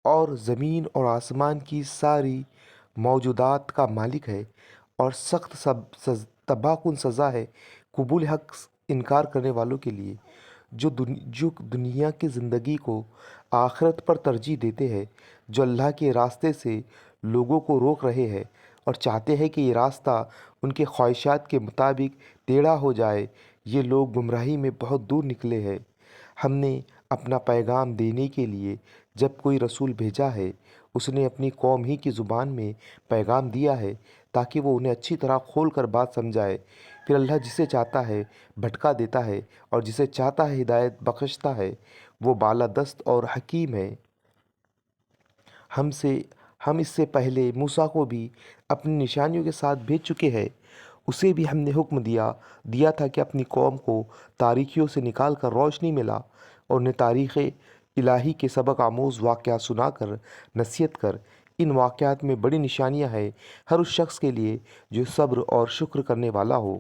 اور زمین اور آسمان کی ساری موجودات کا مالک ہے، اور سخت تباہ کن سزا ہے قبول حق انکار کرنے والوں کے لیے، جو دنیا کی زندگی کو آخرت پر ترجیح دیتے ہیں، جو اللہ کے راستے سے لوگوں کو روک رہے ہیں اور چاہتے ہیں کہ یہ راستہ ان کے خواہشات کے مطابق ٹیڑھا ہو جائے۔ یہ لوگ گمراہی میں بہت دور نکلے ہیں۔ ہم نے اپنا پیغام دینے کے لیے جب کوئی رسول بھیجا ہے، اس نے اپنی قوم ہی کی زبان میں پیغام دیا ہے تاکہ وہ انہیں اچھی طرح کھول کر بات سمجھائے۔ پھر اللہ جسے چاہتا ہے بھٹکا دیتا ہے اور جسے چاہتا ہے ہدایت بخشتا ہے۔ وہ بالادست اور حکیم ہے۔ ہم اس سے پہلے موسیٰ کو بھی اپنی نشانیوں کے ساتھ بھیج چکے ہیں۔ اسے بھی ہم نے حکم دیا تھا کہ اپنی قوم کو تاریکیوں سے نکال کر روشنی میں لا اور انہیں تاریخ الہی کے سبق آموز واقعات سنا کر نصیحت کر۔ ان واقعات میں بڑی نشانیاں ہیں ہر اس شخص کے لیے جو صبر اور شکر کرنے والا ہو۔